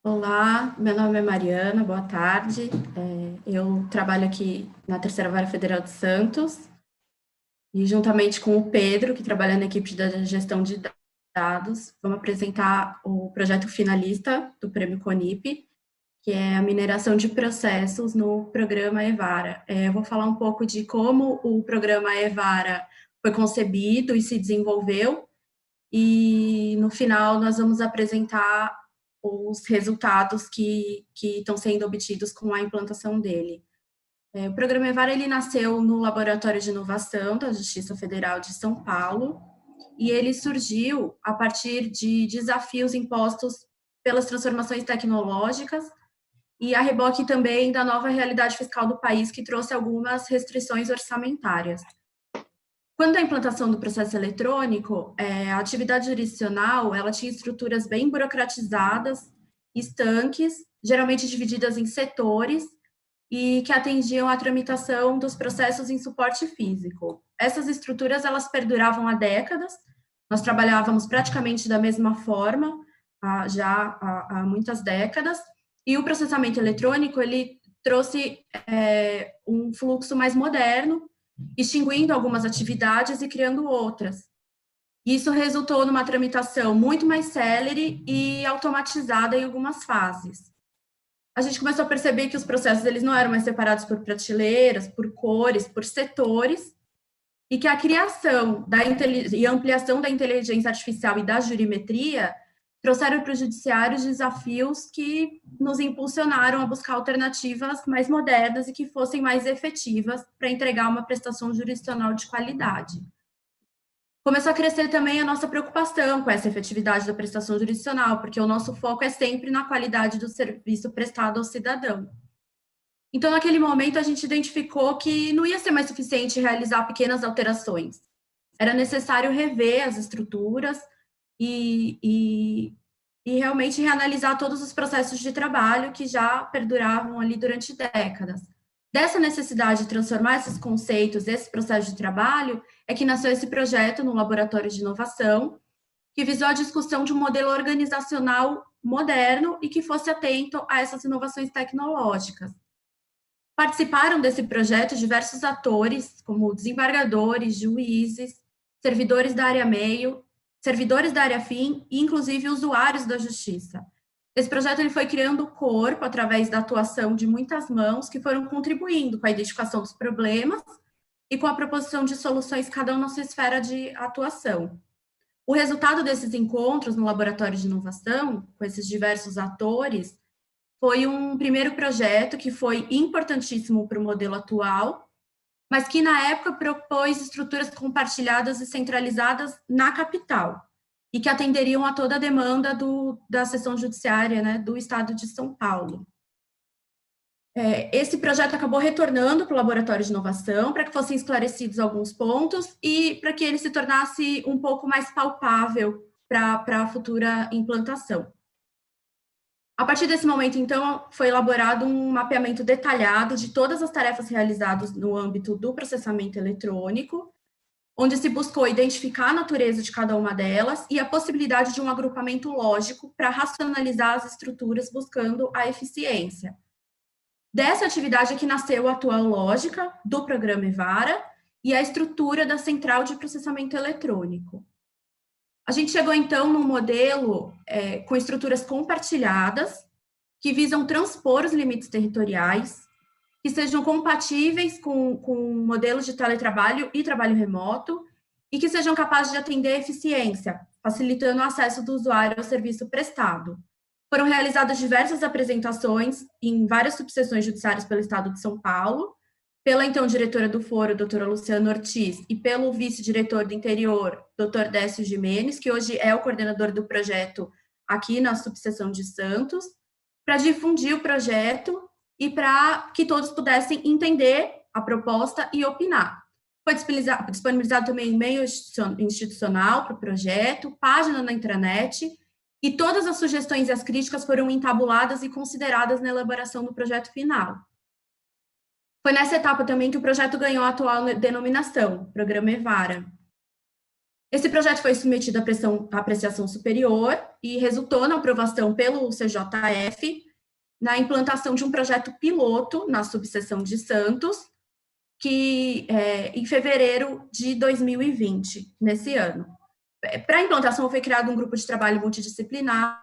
Olá, meu nome é Mariana, boa tarde. Eu trabalho aqui na Terceira Vara Federal de Santos e juntamente com o Pedro, que trabalha na equipe de gestão de dados, vamos apresentar o projeto finalista do Prêmio CONIP, que é a mineração de processos no programa Evara. Eu vou falar um pouco de como o programa Evara foi concebido e se desenvolveu, e no final nós vamos apresentar os resultados que estão sendo obtidos com a implantação dele. O programa Evara ele nasceu no Laboratório de Inovação da Justiça Federal de São Paulo e ele surgiu a partir de desafios impostos pelas transformações tecnológicas e a reboque também da nova realidade fiscal do país, que trouxe algumas restrições orçamentárias. Quando a implantação do processo eletrônico, a atividade jurisdicional, ela tinha estruturas bem burocratizadas, estanques, geralmente divididas em setores, e que atendiam à tramitação dos processos em suporte físico. Essas estruturas, elas perduravam há décadas, nós trabalhávamos praticamente da mesma forma, já há muitas décadas, e o processamento eletrônico, ele trouxe um fluxo mais moderno, extinguindo algumas atividades e criando outras. Isso resultou numa tramitação muito mais célere e automatizada em algumas fases. A gente começou a perceber que os processos eles não eram mais separados por prateleiras, por cores, por setores, e que a criação e ampliação da inteligência artificial e da jurimetria trouxeram para o judiciário desafios que nos impulsionaram a buscar alternativas mais modernas e que fossem mais efetivas para entregar uma prestação jurisdicional de qualidade. Começou a crescer também a nossa preocupação com essa efetividade da prestação jurisdicional, porque o nosso foco é sempre na qualidade do serviço prestado ao cidadão. Então, naquele momento, a gente identificou que não ia ser mais suficiente realizar pequenas alterações. Era necessário rever as estruturas e realmente reanalisar todos os processos de trabalho que já perduravam ali durante décadas. Dessa necessidade de transformar esses conceitos, esses processos de trabalho, é que nasceu esse projeto no Laboratório de Inovação, que visou a discussão de um modelo organizacional moderno e que fosse atento a essas inovações tecnológicas. Participaram desse projeto diversos atores, como desembargadores, juízes, servidores da área meio, servidores da área fim e, inclusive, usuários da justiça. Esse projeto ele foi criando corpo através da atuação de muitas mãos que foram contribuindo com a identificação dos problemas e com a proposição de soluções, cada um na sua esfera de atuação. O resultado desses encontros no laboratório de inovação, com esses diversos atores, foi um primeiro projeto que foi importantíssimo para o modelo atual, mas que na época propôs estruturas compartilhadas e centralizadas na capital e que atenderiam a toda a demanda da seção judiciária, né, do estado de São Paulo. Esse projeto acabou retornando para o laboratório de inovação para que fossem esclarecidos alguns pontos e para que ele se tornasse um pouco mais palpável para a futura implantação. A partir desse momento, então, foi elaborado um mapeamento detalhado de todas as tarefas realizadas no âmbito do processamento eletrônico, onde se buscou identificar a natureza de cada uma delas e a possibilidade de um agrupamento lógico para racionalizar as estruturas, buscando a eficiência. Dessa atividade é que nasceu a atual lógica do programa Evara e a estrutura da central de processamento eletrônico. A gente chegou, então, num modelo com estruturas compartilhadas, que visam transpor os limites territoriais, que sejam compatíveis com modelos de teletrabalho e trabalho remoto, e que sejam capazes de atender a eficiência, facilitando o acesso do usuário ao serviço prestado. Foram realizadas diversas apresentações em várias subseções judiciárias pelo Estado de São Paulo, pela então diretora do foro, doutora Luciana Ortiz, e pelo vice-diretor do interior, doutor Décio Jimenez, que hoje é o coordenador do projeto aqui na subseção de Santos, para difundir o projeto e para que todos pudessem entender a proposta e opinar. Foi disponibilizado também e-mail institucional para o projeto, página na intranet, e todas as sugestões e as críticas foram entabuladas e consideradas na elaboração do projeto final. Foi nessa etapa também que o projeto ganhou a atual denominação, Programa Evara. Esse projeto foi submetido à apreciação superior e resultou na aprovação pelo CJF na implantação de um projeto piloto na subseção de Santos, que em fevereiro de 2020, nesse ano. Para a implantação, foi criado um grupo de trabalho multidisciplinar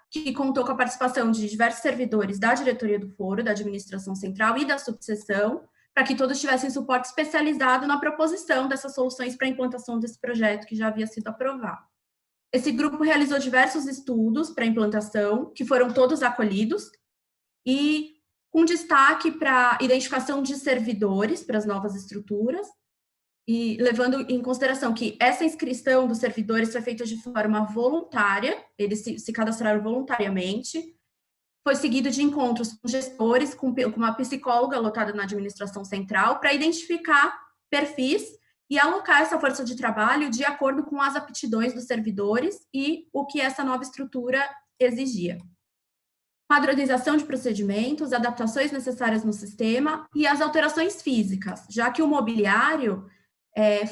que contou com a participação de diversos servidores da diretoria do foro, da administração central e da subseção, para que todos tivessem suporte especializado na proposição dessas soluções para a implantação desse projeto que já havia sido aprovado. Esse grupo realizou diversos estudos para a implantação, que foram todos acolhidos, e com destaque para a identificação de servidores para as novas estruturas, e levando em consideração que essa inscrição dos servidores foi feita de forma voluntária, eles se cadastraram voluntariamente, foi seguido de encontros com gestores, com uma psicóloga lotada na administração central, para identificar perfis e alocar essa força de trabalho de acordo com as aptidões dos servidores e o que essa nova estrutura exigia. Padronização de procedimentos, adaptações necessárias no sistema e as alterações físicas, já que o mobiliário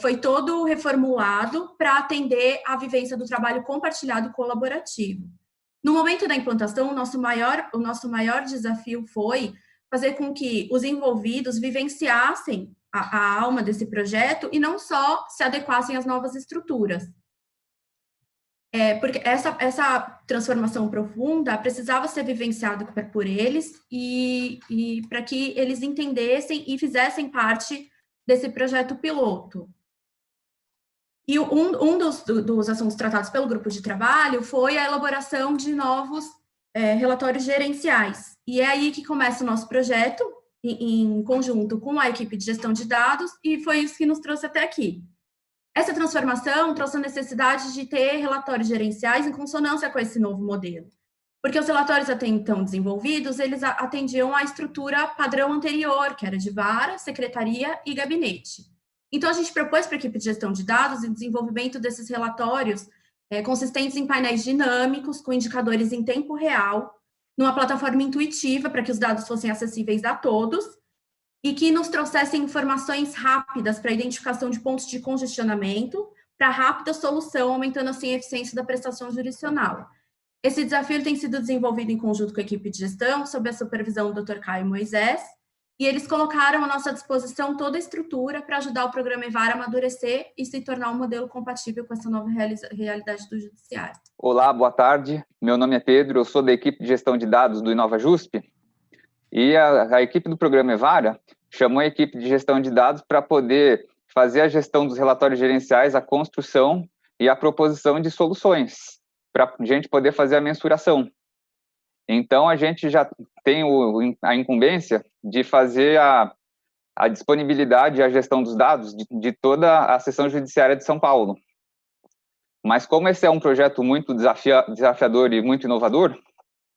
foi todo reformulado para atender à vivência do trabalho compartilhado e colaborativo. No momento da implantação, o nosso maior desafio foi fazer com que os envolvidos vivenciassem a alma desse projeto e não só se adequassem às novas estruturas. Porque essa transformação profunda precisava ser vivenciada por eles e para que eles entendessem e fizessem parte desse projeto piloto. E um dos assuntos tratados pelo grupo de trabalho foi a elaboração de novos relatórios gerenciais. E é aí que começa o nosso projeto, em conjunto com a equipe de gestão de dados, e foi isso que nos trouxe até aqui. Essa transformação trouxe a necessidade de ter relatórios gerenciais em consonância com esse novo modelo. Porque os relatórios até então desenvolvidos, eles atendiam à estrutura padrão anterior, que era de vara, secretaria e gabinete. Então, a gente propôs para a equipe de gestão de dados o desenvolvimento desses relatórios consistentes em painéis dinâmicos, com indicadores em tempo real, numa plataforma intuitiva para que os dados fossem acessíveis a todos e que nos trouxessem informações rápidas para a identificação de pontos de congestionamento, para rápida solução, aumentando assim a eficiência da prestação jurisdicional. Esse desafio tem sido desenvolvido em conjunto com a equipe de gestão, sob a supervisão do Dr. Caio Moisés, e eles colocaram à nossa disposição toda a estrutura para ajudar o programa EVAR a amadurecer e se tornar um modelo compatível com essa nova realidade do judiciário. Olá, boa tarde. Meu nome é Pedro, eu sou da equipe de gestão de dados do InovaJusp, e a equipe do programa EVAR chamou a equipe de gestão de dados para poder fazer a gestão dos relatórios gerenciais, a construção e a proposição de soluções, para a gente poder fazer a mensuração. Então, a gente já tem a incumbência de fazer a disponibilidade e a gestão dos dados de toda a seção judiciária de São Paulo. Mas como esse é um projeto muito desafiador e muito inovador,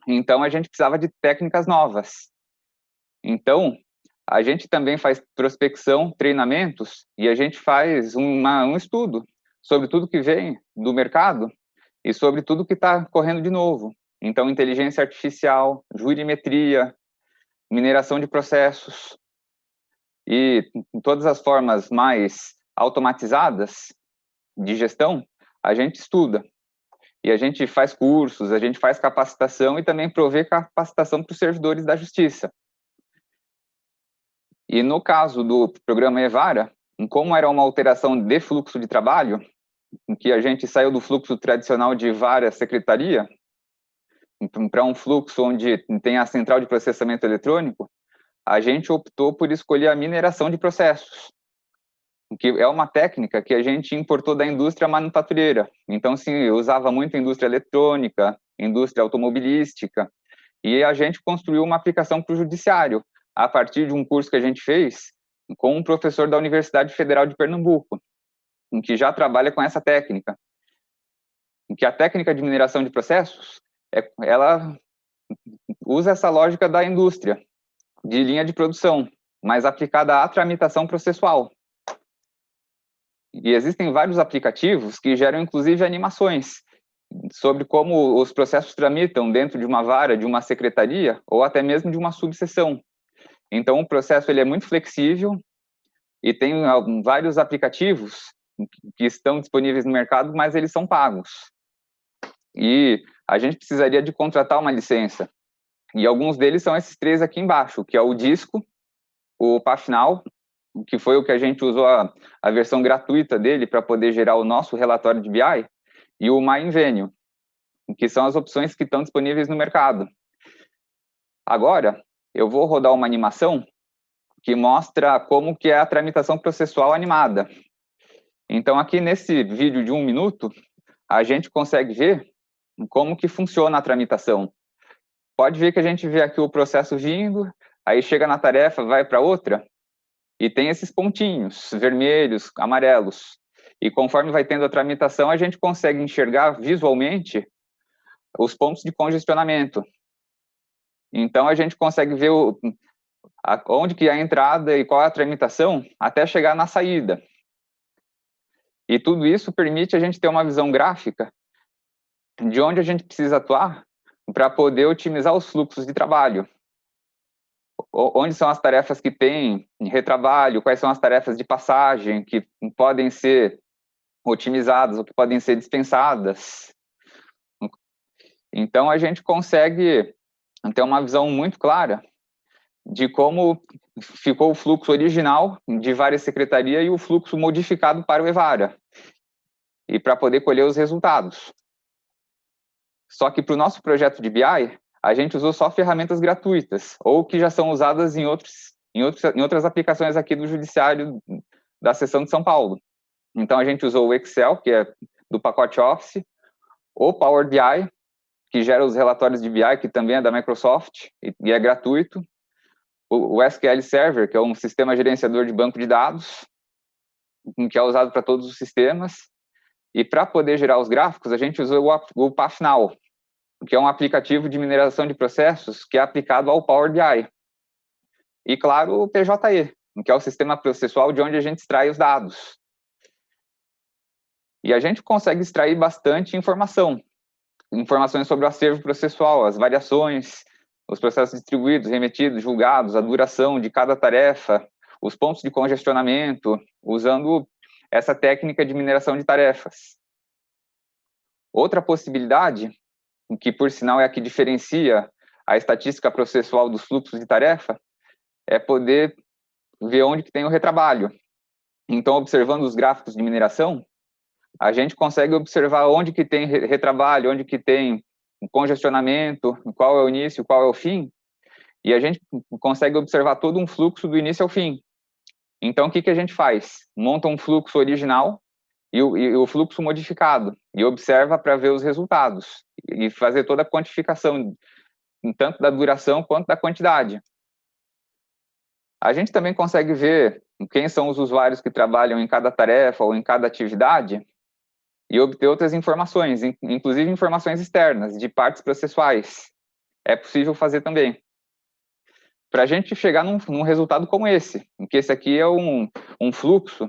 então a gente precisava de técnicas novas. Então, a gente também faz prospecção, treinamentos, e a gente faz um estudo sobre tudo que vem do mercado e sobre tudo que está correndo de novo. Então, inteligência artificial, jurimetria, mineração de processos e todas as formas mais automatizadas de gestão, a gente estuda. E a gente faz cursos, a gente faz capacitação e também provê capacitação para os servidores da justiça. E no caso do programa EVAR, como era uma alteração de fluxo de trabalho, em que a gente saiu do fluxo tradicional de vara-secretaria para um fluxo onde tem a central de processamento eletrônico, a gente optou por escolher a mineração de processos, que é uma técnica que a gente importou da indústria manufatureira. Então, sim, usava muito a indústria eletrônica, indústria automobilística, e a gente construiu uma aplicação para o judiciário, a partir de um curso que a gente fez com um professor da Universidade Federal de Pernambuco, em que já trabalha com essa técnica. Em que a técnica de mineração de processos, ela usa essa lógica da indústria, de linha de produção, mas aplicada à tramitação processual. E existem vários aplicativos que geram, inclusive, animações sobre como os processos tramitam dentro de uma vara, de uma secretaria, ou até mesmo de uma subseção. Então, o processo ele é muito flexível e tem vários aplicativos que estão disponíveis no mercado, mas eles são pagos. E a gente precisaria de contratar uma licença. E alguns deles são esses 3 aqui embaixo, que é o Disco, o Pafinal, que foi o que a gente usou a versão gratuita dele para poder gerar o nosso relatório de BI, e o MyInvenio, que são as opções que estão disponíveis no mercado. Agora, eu vou rodar uma animação que mostra como que é a tramitação processual animada. Então, aqui nesse vídeo de 1 minuto, a gente consegue ver como que funciona a tramitação. Pode ver que a gente vê aqui o processo vindo, aí chega na tarefa, vai para outra, e tem esses pontinhos vermelhos, amarelos. E conforme vai tendo a tramitação, a gente consegue enxergar visualmente os pontos de congestionamento. Então, a gente consegue ver onde que é a entrada e qual é a tramitação até chegar na saída. E tudo isso permite a gente ter uma visão gráfica de onde a gente precisa atuar para poder otimizar os fluxos de trabalho. Onde são as tarefas que têm retrabalho, quais são as tarefas de passagem que podem ser otimizadas ou que podem ser dispensadas. Então, a gente consegue ter uma visão muito clara de como ficou o fluxo original de várias secretarias e o fluxo modificado para o Evara, e para poder colher os resultados. Só que para o nosso projeto de BI, a gente usou só ferramentas gratuitas, ou que já são usadas em outras aplicações aqui do Judiciário da seção de São Paulo. Então, a gente usou o Excel, que é do pacote Office, o Power BI, que gera os relatórios de BI, que também é da Microsoft, e é gratuito, o SQL Server, que é um sistema gerenciador de banco de dados, que é usado para todos os sistemas, e para poder gerar os gráficos, a gente usou o Pafinal, que é um aplicativo de mineração de processos que é aplicado ao Power BI. E, claro, o PJE, que é o sistema processual de onde a gente extrai os dados. E a gente consegue extrair bastante informações sobre o acervo processual, as variações, os processos distribuídos, remetidos, julgados, a duração de cada tarefa, os pontos de congestionamento, usando essa técnica de mineração de tarefas. Outra possibilidade, que por sinal é a que diferencia a estatística processual dos fluxos de tarefa, é poder ver onde que tem o retrabalho. Então, observando os gráficos de mineração, a gente consegue observar onde que tem retrabalho, onde que tem congestionamento, qual é o início, qual é o fim, e a gente consegue observar todo um fluxo do início ao fim. Então, o que a gente faz? Monta um fluxo original e o fluxo modificado, e observa para ver os resultados, e fazer toda a quantificação, tanto da duração quanto da quantidade. A gente também consegue ver quem são os usuários que trabalham em cada tarefa ou em cada atividade, e obter outras informações, inclusive informações externas, de partes processuais. É possível fazer também. Para a gente chegar num resultado como esse, em que esse aqui é um fluxo,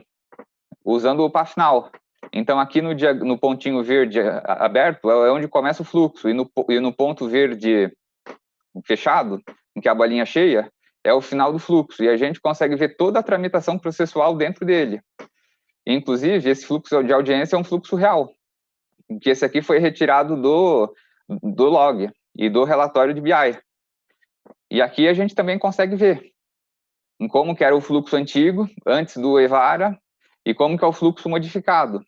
usando o Pafinal. Então, aqui no pontinho verde aberto, é onde começa o fluxo, e no ponto verde fechado, em que a bolinha cheia, é o final do fluxo, e a gente consegue ver toda a tramitação processual dentro dele. Inclusive, esse fluxo de audiência é um fluxo real, que esse aqui foi retirado do log e do relatório de BI. E aqui a gente também consegue ver em como que era o fluxo antigo, antes do Evara, e como que é o fluxo modificado.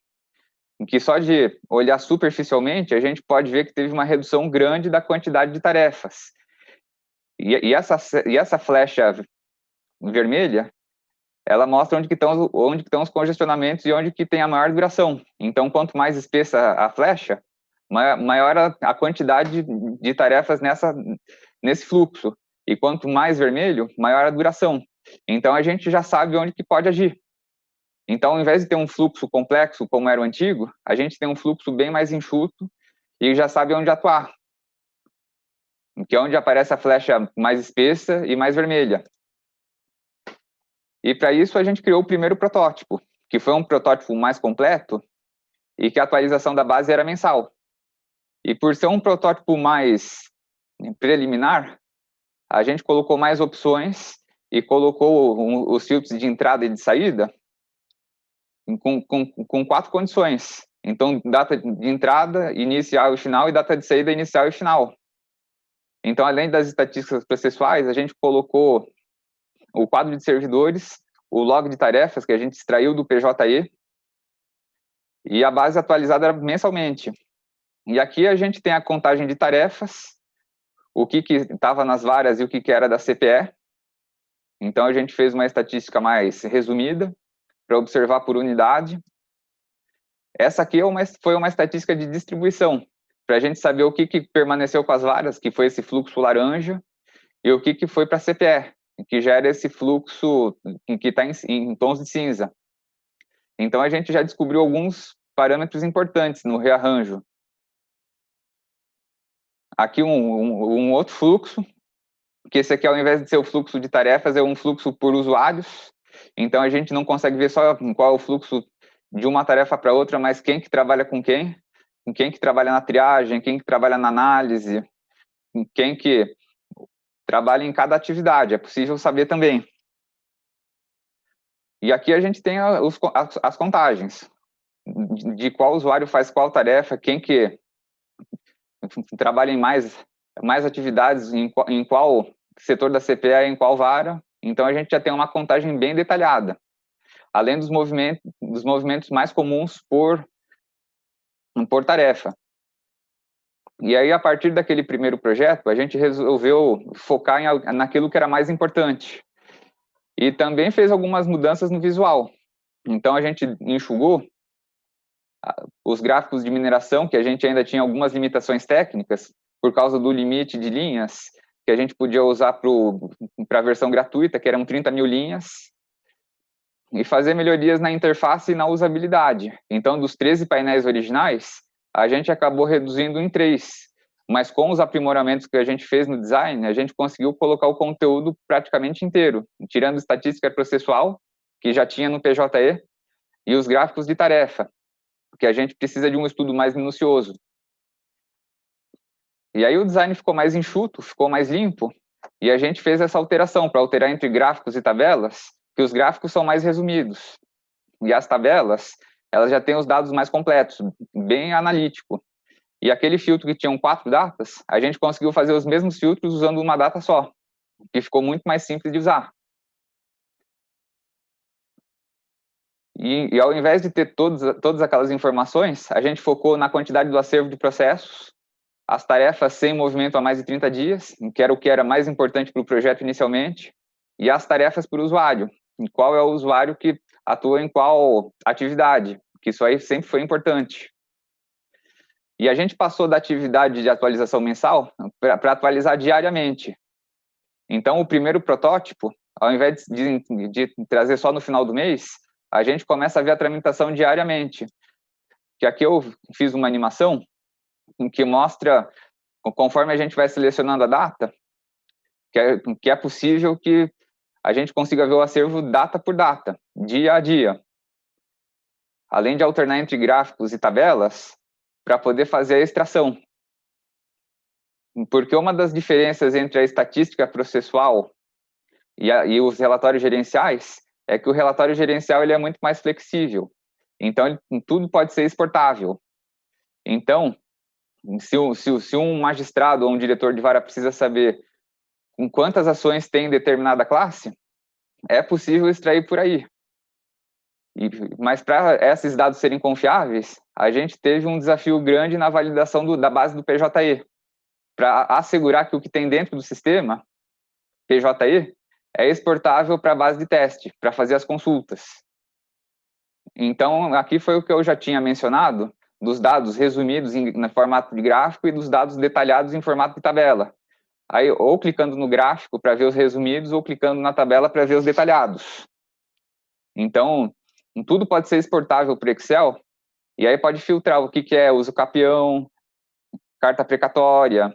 Em que só de olhar superficialmente, a gente pode ver que teve uma redução grande da quantidade de tarefas. E essa flecha vermelha, ela mostra onde que estão os congestionamentos e onde que tem a maior duração. Então, quanto mais espessa a flecha, maior a quantidade de tarefas nesse fluxo. E quanto mais vermelho, maior a duração. Então, a gente já sabe onde que pode agir. Então, ao invés de ter um fluxo complexo, como era o antigo, a gente tem um fluxo bem mais enxuto e já sabe onde atuar. Que é onde aparece a flecha mais espessa e mais vermelha. E para isso a gente criou o primeiro protótipo, que foi um protótipo mais completo e que a atualização da base era mensal. E por ser um protótipo mais preliminar, a gente colocou mais opções e colocou os filtros de entrada e de saída com 4 condições. Então, data de entrada, inicial e final, e data de saída, inicial e final. Então, além das estatísticas processuais, a gente colocou o quadro de servidores, o log de tarefas, que a gente extraiu do PJE, e a base atualizada era mensalmente. E aqui a gente tem a contagem de tarefas, o que estava nas varas e o que era da CPE. Então, a gente fez uma estatística mais resumida, para observar por unidade. Essa aqui foi uma estatística de distribuição, para a gente saber o que permaneceu com as varas, que foi esse fluxo laranja, e o que foi para a CPE, que gera esse fluxo que está em tons de cinza. Então, a gente já descobriu alguns parâmetros importantes no rearranjo. Aqui um outro fluxo, que esse aqui, ao invés de ser o fluxo de tarefas, é um fluxo por usuários. Então, a gente não consegue ver só qual é o fluxo de uma tarefa para outra, mas quem que trabalha com quem que trabalha na triagem, quem que trabalha na análise, quem que trabalha em cada atividade, é possível saber também. E aqui a gente tem as contagens, de qual usuário faz qual tarefa, quem que trabalha em mais atividades, em qual setor da CPE, em qual vara. Então, a gente já tem uma contagem bem detalhada, além dos movimentos mais comuns por tarefa. E aí, a partir daquele primeiro projeto, a gente resolveu focar naquilo que era mais importante. E também fez algumas mudanças no visual. Então, a gente enxugou os gráficos de mineração, que a gente ainda tinha algumas limitações técnicas, por causa do limite de linhas, que a gente podia usar para a versão gratuita, que eram 30 mil linhas, e fazer melhorias na interface e na usabilidade. Então, dos 13 painéis originais, a gente acabou reduzindo em 3, mas com os aprimoramentos que a gente fez no design, a gente conseguiu colocar o conteúdo praticamente inteiro, tirando estatística processual, que já tinha no PJE, e os gráficos de tarefa, porque a gente precisa de um estudo mais minucioso. E aí o design ficou mais enxuto, ficou mais limpo, e a gente fez essa alteração para alterar entre gráficos e tabelas, que os gráficos são mais resumidos, e as tabelas, elas já têm os dados mais completos, bem analítico. E aquele filtro que tinha 4 datas, a gente conseguiu fazer os mesmos filtros usando uma data só, que ficou muito mais simples de usar. E ao invés de ter todas aquelas informações, a gente focou na quantidade do acervo de processos, as tarefas sem movimento há mais de 30 dias, que era o que era mais importante para o projeto inicialmente, e as tarefas por usuário, qual é o usuário que atua em qual atividade, que isso aí sempre foi importante. E a gente passou da atividade de atualização mensal para atualizar diariamente. Então, o primeiro protótipo, ao invés de trazer só no final do mês, a gente começa a ver a tramitação diariamente. Que aqui eu fiz uma animação que mostra, conforme a gente vai selecionando a data, que é possível que a gente consiga ver o acervo data por data, dia a dia. Além de alternar entre gráficos e tabelas, para poder fazer a extração. Porque uma das diferenças entre a estatística processual e os relatórios gerenciais é que o relatório gerencial ele é muito mais flexível. Então, tudo pode ser exportável. Então, se um magistrado ou um diretor de vara precisa saber com quantas ações tem determinada classe, é possível extrair por aí. Mas para esses dados serem confiáveis, a gente teve um desafio grande na validação da base do PJE, para assegurar que o que tem dentro do sistema PJE é exportável para a base de teste, para fazer as consultas. Então, aqui foi o que eu já tinha mencionado, dos dados resumidos no formato de gráfico e dos dados detalhados em formato de tabela. Aí, ou clicando no gráfico para ver os resumidos, ou clicando na tabela para ver os detalhados. Então, tudo pode ser exportável para o Excel, e aí pode filtrar o que é uso capião, carta precatória.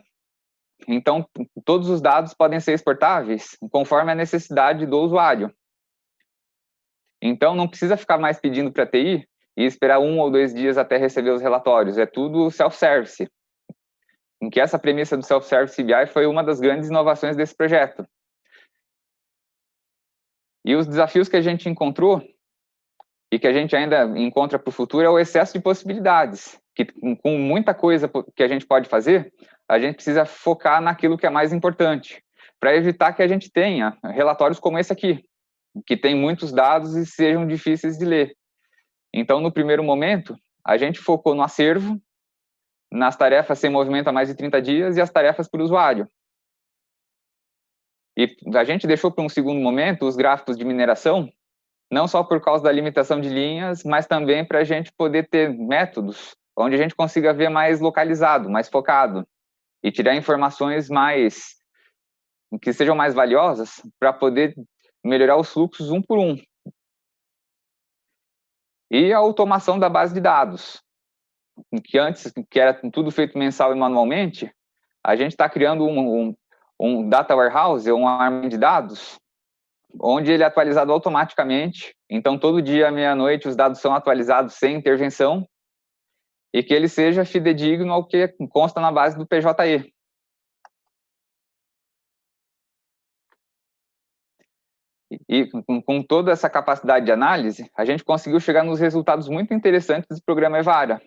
Então, todos os dados podem ser exportáveis conforme a necessidade do usuário. Então, não precisa ficar mais pedindo para a TI e esperar 1 ou 2 dias até receber os relatórios. É tudo self-service. Em que essa premissa do self-service BI foi uma das grandes inovações desse projeto. E os desafios que a gente encontrou e que a gente ainda encontra para o futuro é o excesso de possibilidades, que com muita coisa que a gente pode fazer, a gente precisa focar naquilo que é mais importante, para evitar que a gente tenha relatórios como esse aqui, que tem muitos dados e sejam difíceis de ler. Então, no primeiro momento, a gente focou no acervo, nas tarefas sem movimento há mais de 30 dias e as tarefas por usuário. E a gente deixou para um segundo momento os gráficos de mineração, não só por causa da limitação de linhas, mas também para a gente poder ter métodos onde a gente consiga ver mais localizado, mais focado, e tirar informações que sejam mais valiosas para poder melhorar os fluxos um por um. E a automação da base de dados, que antes que era tudo feito mensal e manualmente, a gente está criando um data warehouse, um armazém de dados, onde ele é atualizado automaticamente. Então, todo dia, à meia-noite, os dados são atualizados sem intervenção e que ele seja fidedigno ao que consta na base do PJE. E com toda essa capacidade de análise, a gente conseguiu chegar nos resultados muito interessantes do programa Evara.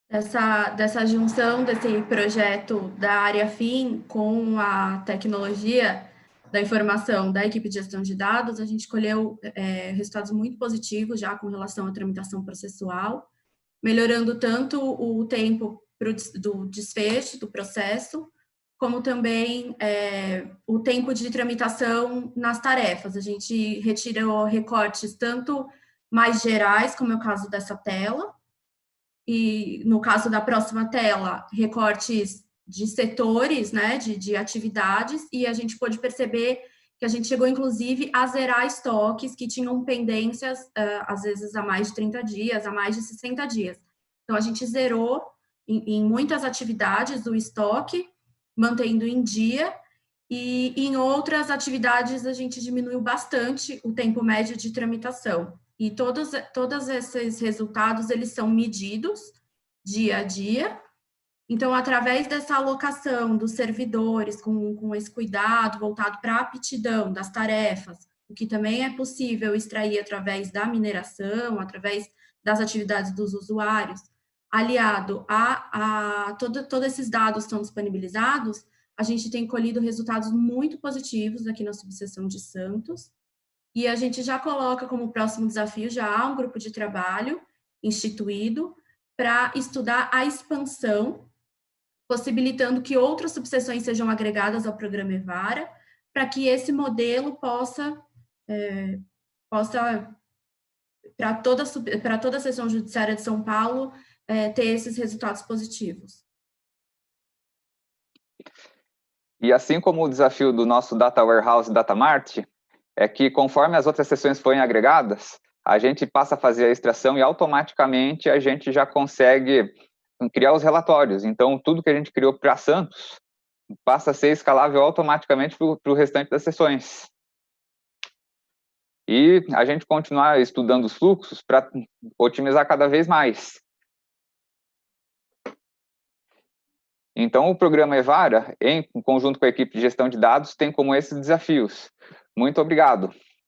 Dessa junção desse projeto da área FIM com a tecnologia da informação da equipe de gestão de dados, a gente colheu resultados muito positivos já com relação à tramitação processual, melhorando tanto o tempo do desfecho do processo, como também o tempo de tramitação nas tarefas. A gente retirou recortes tanto mais gerais, como é o caso dessa tela, e no caso da próxima tela, recortes de setores, né, de atividades, e a gente pôde perceber que a gente chegou, inclusive, a zerar estoques que tinham pendências, às vezes, há mais de 30 dias, há mais de 60 dias. Então, a gente zerou em muitas atividades o estoque, mantendo em dia, e em outras atividades a gente diminuiu bastante o tempo médio de tramitação. E todos esses resultados, eles são medidos dia a dia. Então, através dessa alocação dos servidores, com esse cuidado voltado para a aptidão das tarefas, o que também é possível extrair através da mineração, através das atividades dos usuários, aliado a todos esses dados estão disponibilizados, a gente tem colhido resultados muito positivos aqui na subseção de Santos, e a gente já coloca como próximo desafio, já há um grupo de trabalho instituído para estudar a expansão, possibilitando que outras subseções sejam agregadas ao programa Evara, para que esse modelo possa para toda a seção judiciária de São Paulo, ter esses resultados positivos. E assim como o desafio do nosso Data Warehouse Data Mart, é que conforme as outras seções forem agregadas, a gente passa a fazer a extração e automaticamente a gente já consegue criar os relatórios. Então, tudo que a gente criou para Santos passa a ser escalável automaticamente para o restante das seções. E a gente continuar estudando os fluxos para otimizar cada vez mais. Então, o programa Evara, em conjunto com a equipe de gestão de dados, tem como esses desafios. Muito obrigado.